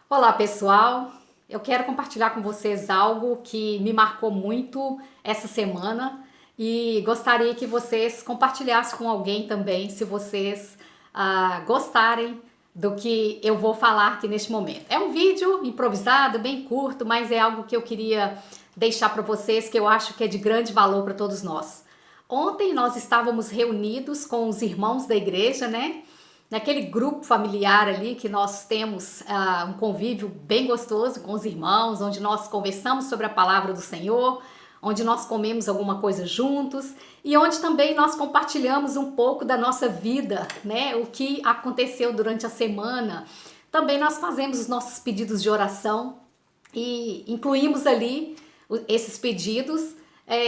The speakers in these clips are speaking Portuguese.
Olá, pessoal. Eu quero compartilhar com vocês algo que me marcou muito essa semana e gostaria que vocês compartilhassem com alguém também, se vocês gostarem do que eu vou falar aqui neste momento. É um vídeo improvisado, bem curto, mas é algo que eu queria deixar para vocês que eu acho que é de grande valor para todos nós. Ontem nós estávamos reunidos com os irmãos da igreja, né? Naquele grupo familiar ali que nós temos um convívio bem gostoso com os irmãos, onde nós conversamos sobre a palavra do Senhor, onde nós comemos alguma coisa juntos e onde também nós compartilhamos um pouco da nossa vida, né? O que aconteceu durante a semana. Também nós fazemos os nossos pedidos de oração e incluímos ali esses pedidos,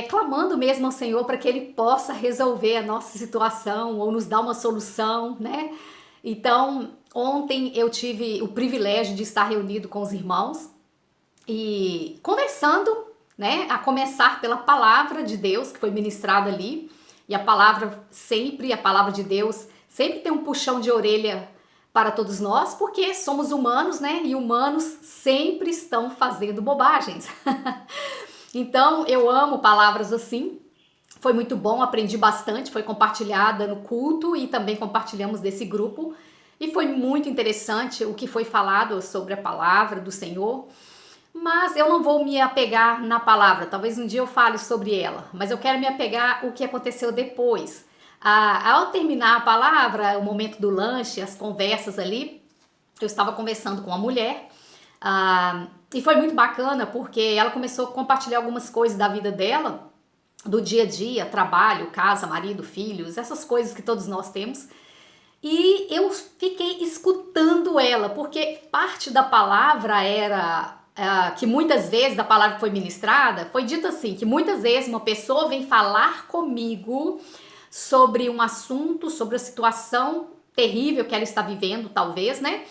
clamando mesmo ao Senhor para que Ele possa resolver a nossa situação ou nos dar uma solução, né? Então, ontem eu tive o privilégio de estar reunido com os irmãos e conversando, né? A começar pela palavra de Deus que foi ministrada ali. E a palavra sempre, a palavra de Deus, sempre tem um puxão de orelha para todos nós, porque somos humanos, né? E humanos sempre estão fazendo bobagens. Então, eu amo palavras assim. Foi muito bom, aprendi bastante, foi compartilhada no culto e também compartilhamos desse grupo. E foi muito interessante o que foi falado sobre a palavra do Senhor. Mas eu não vou me apegar na palavra, talvez um dia eu fale sobre ela, mas eu quero me apegar ao que aconteceu depois. Ao terminar a palavra, o momento do lanche, as conversas ali, eu estava conversando com uma mulher. E foi muito bacana porque ela começou a compartilhar algumas coisas da vida dela, do dia a dia, trabalho, casa, marido, filhos, essas coisas que todos nós temos. E eu fiquei escutando ela, porque parte da palavra era que muitas vezes da palavra que foi ministrada, foi dito assim, que muitas vezes uma pessoa vem falar comigo sobre um assunto, sobre a situação terrível que ela está vivendo, talvez, né?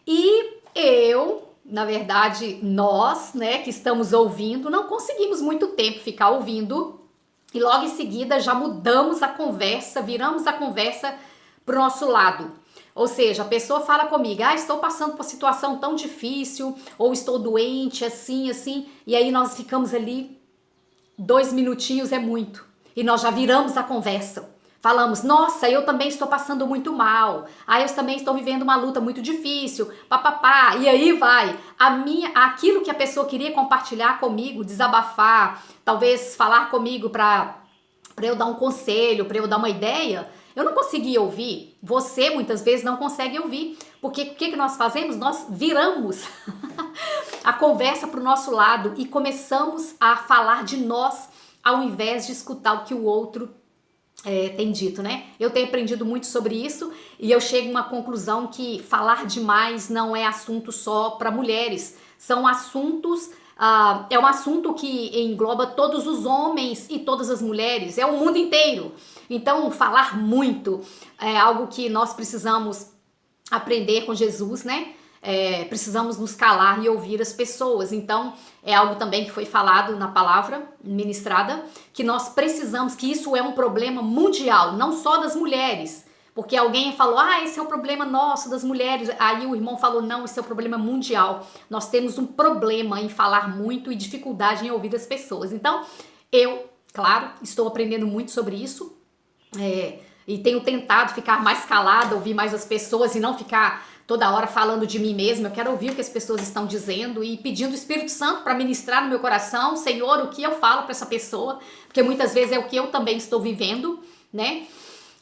E eu, na verdade, nós, né, que estamos ouvindo, não conseguimos muito tempo ficar ouvindo e logo em seguida já mudamos a conversa, viramos a conversa para o nosso lado. Ou seja, a pessoa fala comigo, estou passando por uma situação tão difícil, ou estou doente, assim, assim, e aí nós ficamos ali, 2 minutinhos é muito, e nós já viramos a conversa. Falamos, nossa, eu também estou passando muito mal. Eu também estou vivendo uma luta muito difícil, papapá. E aí vai. Aquilo que a pessoa queria compartilhar comigo, desabafar, talvez falar comigo para eu dar um conselho, para eu dar uma ideia, eu não conseguia ouvir. Você muitas vezes não consegue ouvir. Porque o que nós fazemos? Nós viramos a conversa para o nosso lado e começamos a falar de nós ao invés de escutar o que o outro tem dito, né? Eu tenho aprendido muito sobre isso e eu chego a uma conclusão que falar demais não é assunto só para mulheres. São assuntos, é um assunto que engloba todos os homens e todas as mulheres, é o mundo inteiro. Então, falar muito é algo que nós precisamos aprender com Jesus, né? Precisamos nos calar e ouvir as pessoas. Então, é algo também que foi falado na palavra ministrada, que nós precisamos, que isso é um problema mundial, não só das mulheres. Porque alguém falou, esse é o problema nosso, das mulheres. Aí o irmão falou, não, esse é o problema mundial. Nós temos um problema em falar muito e dificuldade em ouvir as pessoas. Então, eu, claro, estou aprendendo muito sobre isso. E tenho tentado ficar mais calada, ouvir mais as pessoas e não ficar toda hora falando de mim mesma. Eu quero ouvir o que as pessoas estão dizendo e pedindo o Espírito Santo para ministrar no meu coração, Senhor, o que eu falo para essa pessoa, porque muitas vezes é o que eu também estou vivendo, né?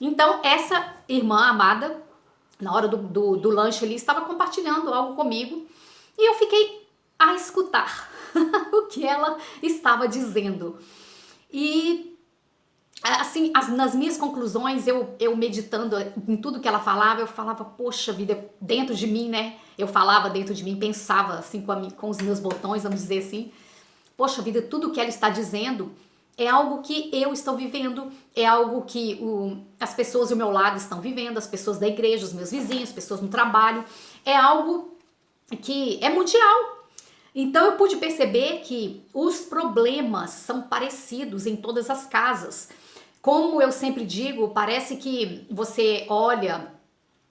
Então, essa irmã amada, na hora do lanche ali, estava compartilhando algo comigo e eu fiquei a escutar o que ela estava dizendo. E assim, nas minhas conclusões, eu meditando em tudo que ela falava, eu falava, poxa vida, dentro de mim, né? Eu falava dentro de mim, pensava assim com os meus botões, vamos dizer assim, poxa vida, tudo que ela está dizendo é algo que eu estou vivendo, é algo que as pessoas do meu lado estão vivendo, as pessoas da igreja, os meus vizinhos, as pessoas no trabalho, é algo que é mundial. Então eu pude perceber que os problemas são parecidos em todas as casas. Como eu sempre digo, parece que você olha,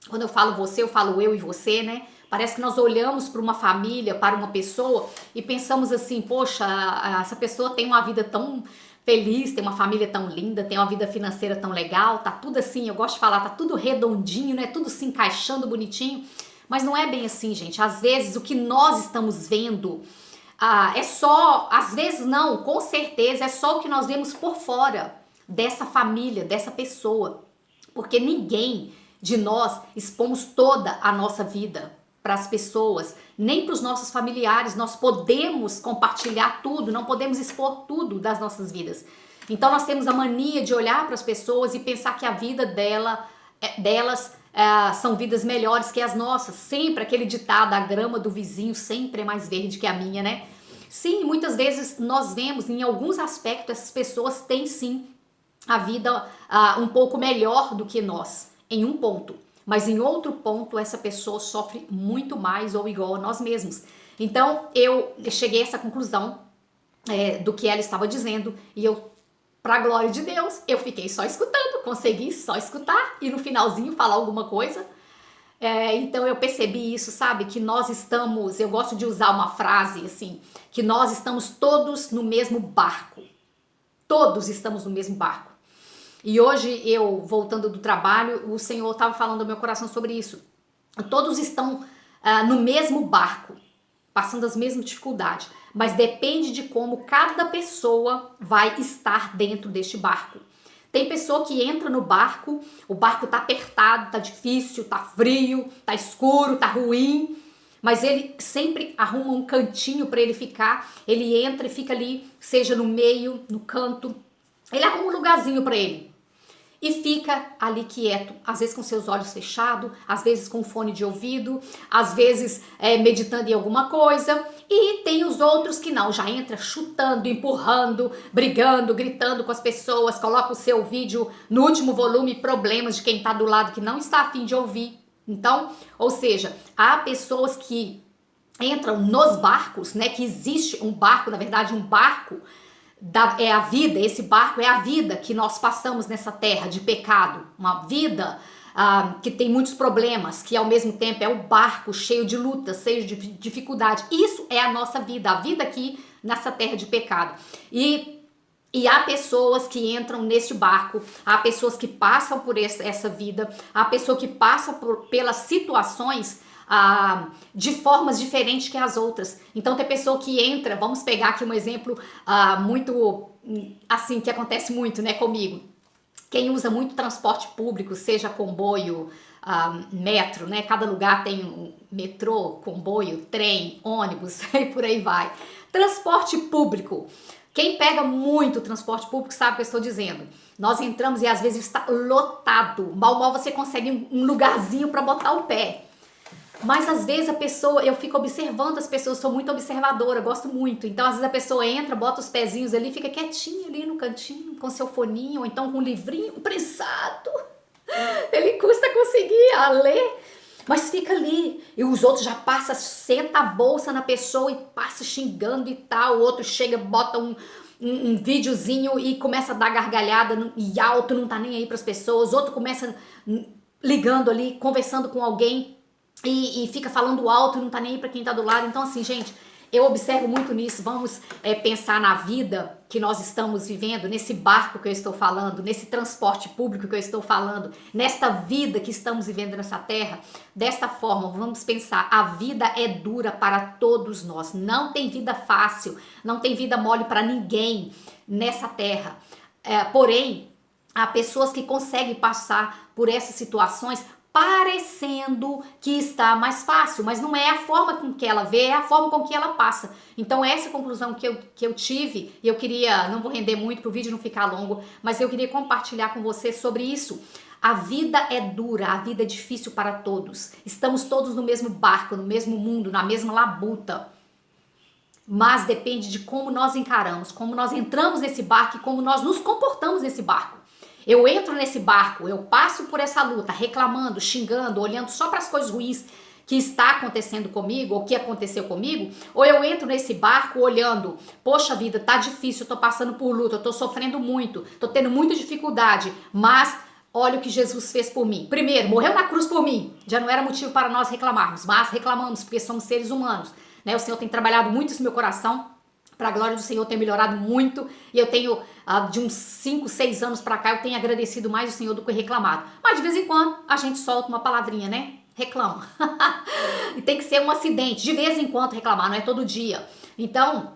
quando eu falo você, eu falo eu e você, né? Parece que nós olhamos para uma família, para uma pessoa e pensamos assim, poxa, essa pessoa tem uma vida tão feliz, tem uma família tão linda, tem uma vida financeira tão legal, tá tudo assim, eu gosto de falar, tá tudo redondinho, né? Tudo se encaixando bonitinho. Mas não é bem assim, gente. Às vezes o que nós estamos vendo é só, às vezes não, com certeza é só o que nós vemos por fora dessa família, dessa pessoa. Porque ninguém de nós expomos toda a nossa vida para as pessoas, nem para os nossos familiares. Nós podemos compartilhar tudo, não podemos expor tudo das nossas vidas. Então nós temos a mania de olhar para as pessoas e pensar que a vida delas são vidas melhores que as nossas. Sempre aquele ditado, a grama do vizinho sempre é mais verde que a minha, né? Sim, muitas vezes nós vemos, em alguns aspectos, essas pessoas têm sim a vida um pouco melhor do que nós, em um ponto. Mas em outro ponto, essa pessoa sofre muito mais ou igual a nós mesmos. Então, eu cheguei a essa conclusão do que ela estava dizendo e eu, pra glória de Deus, eu fiquei só escutando, consegui só escutar e no finalzinho falar alguma coisa. Então eu percebi isso, sabe? Que nós estamos, eu gosto de usar uma frase assim, que nós estamos todos no mesmo barco. Todos estamos no mesmo barco. E hoje eu, voltando do trabalho, o Senhor estava falando ao meu coração sobre isso. Todos estão no mesmo barco, passando as mesmas dificuldades, mas depende de como cada pessoa vai estar dentro deste barco. Tem pessoa que entra no barco, o barco tá apertado, tá difícil, tá frio, tá escuro, tá ruim, mas ele sempre arruma um cantinho para ele ficar. Ele entra e fica ali, seja no meio, no canto. Ele arruma um lugarzinho para ele e fica ali quieto, às vezes com seus olhos fechados, às vezes com fone de ouvido, às vezes meditando em alguma coisa. E tem os outros que não, já entra chutando, empurrando, brigando, gritando com as pessoas, coloca o seu vídeo no último volume, problemas de quem tá do lado que não está a fim de ouvir. Então, ou seja, há pessoas que entram nos barcos, né, que existe um barco, na verdade um barco, é a vida, esse barco é a vida que nós passamos nessa terra de pecado, uma vida que tem muitos problemas, que ao mesmo tempo é o barco cheio de lutas, cheio de dificuldade. Isso é a nossa vida, a vida aqui nessa terra de pecado. E há pessoas que entram nesse barco, há pessoas que passam por essa vida, há pessoas que passam pelas situações de formas diferentes que as outras. Então tem pessoa que entra, vamos pegar aqui um exemplo muito assim, que acontece muito, né, comigo. Quem usa muito transporte público, seja comboio, metro, né, cada lugar tem um metrô, comboio, trem, ônibus e por aí vai. Transporte público. Quem pega muito transporte público sabe o que eu estou dizendo. Nós entramos e às vezes está lotado. Mal você consegue um lugarzinho para botar o pé. Mas às vezes a pessoa, eu fico observando as pessoas, sou muito observadora, gosto muito. Então às vezes a pessoa entra, bota os pezinhos ali, fica quietinha ali no cantinho, com seu foninho, ou então com um livrinho prensado. Ele custa conseguir ler, mas fica ali. E os outros já passam, senta a bolsa na pessoa e passa xingando e tal. O outro chega, bota um videozinho e começa a dar gargalhada e alto, não tá nem aí pras pessoas. Outro começa ligando ali, conversando com alguém e fica falando alto e não tá nem aí pra quem tá do lado. Então assim, gente, eu observo muito nisso. Vamos pensar na vida que nós estamos vivendo, nesse barco que eu estou falando, nesse transporte público que eu estou falando, nesta vida que estamos vivendo nessa terra. Desta forma, vamos pensar, a vida é dura para todos nós. Não tem vida fácil, não tem vida mole para ninguém nessa terra. Porém, há pessoas que conseguem passar por essas situações parecendo que está mais fácil, mas não é a forma com que ela vê, é a forma com que ela passa. Então essa conclusão que eu tive, e eu queria, não vou render muito para o vídeo não ficar longo, mas eu queria compartilhar com você sobre isso. A vida é dura, a vida é difícil para todos. Estamos todos no mesmo barco, no mesmo mundo, na mesma labuta. Mas depende de como nós encaramos, como nós entramos nesse barco e como nós nos comportamos nesse barco. Eu entro nesse barco, eu passo por essa luta, reclamando, xingando, olhando só para as coisas ruins que está acontecendo comigo, ou que aconteceu comigo, ou eu entro nesse barco olhando, poxa vida, tá difícil, eu tô passando por luta, eu tô sofrendo muito, tô tendo muita dificuldade, mas olha o que Jesus fez por mim. Primeiro, morreu na cruz por mim. Já não era motivo para nós reclamarmos, mas reclamamos porque somos seres humanos, né? O Senhor tem trabalhado muito isso no meu coração. Para a glória do Senhor, tem melhorado muito. E eu tenho, de uns 5, 6 anos para cá, eu tenho agradecido mais o Senhor do que reclamado. Mas de vez em quando, a gente solta uma palavrinha, né? Reclama. E tem que ser um acidente. De vez em quando reclamar, não é todo dia. Então,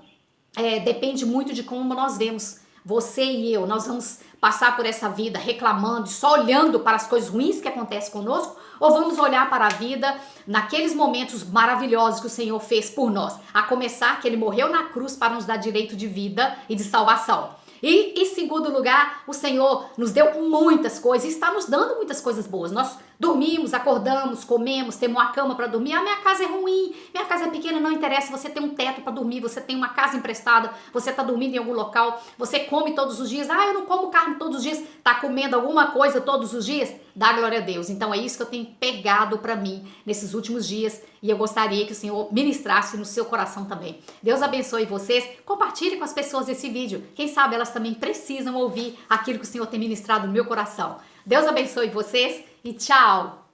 depende muito de como nós vemos. Você e eu, nós vamos passar por essa vida reclamando, só olhando para as coisas ruins que acontecem conosco, ou vamos olhar para a vida naqueles momentos maravilhosos que o Senhor fez por nós, a começar que Ele morreu na cruz para nos dar direito de vida e de salvação. E em segundo lugar, o Senhor nos deu muitas coisas e está nos dando muitas coisas boas. Nós dormimos, acordamos, comemos, temos uma cama para dormir. Ah, minha casa é ruim, minha casa é pequena, não interessa. Você tem um teto para dormir, você tem uma casa emprestada, você está dormindo em algum local, você come todos os dias. Ah, eu não como carne todos os dias. Está comendo alguma coisa todos os dias? Dá glória a Deus. Então é isso que eu tenho pegado para mim nesses últimos dias e eu gostaria que o Senhor ministrasse no seu coração também. Deus abençoe vocês. Compartilhe com as pessoas esse vídeo. Quem sabe elas também precisam ouvir aquilo que o Senhor tem ministrado no meu coração. Deus abençoe vocês e tchau!